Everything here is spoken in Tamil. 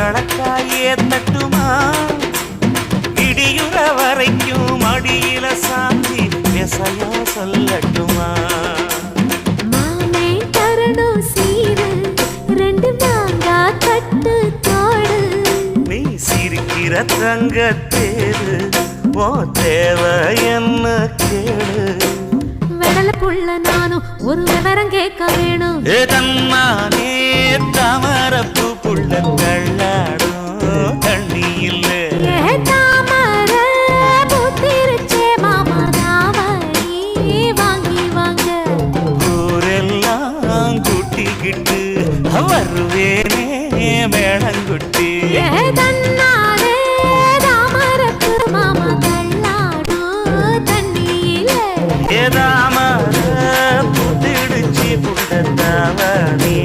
கணக்காயே தட்டுமா இடியுற வரைக்கும் அடியில சாந்தி விசையா சொல்லட்டுமா மாமே தரணும் சீரு ரெண்டு மாங்கா கட்டு தோடு நீ சிரிக்கிற தங்கத்தேரு ஓ தேவை என்ன கேளு வெடல புள்ள நானும் ஒரு விவரம் கேட்க வேணும் தன்னானே தாமரப்பு புள்ள கள்ளாடும் தண்ணி இல்லை தாமர பூத்திருச்சே மாமா தாவணி வாங்கி வாங்க ஊரெல்லாம் கூட்டிக்கிட்டு வருவேனே வேளங்குட்டி தன்னாலே தாமரப்பு மாமா தள்ளாடும் தண்ணியில ஏதாமர புத்திடுச்சி புள்ள தாவணி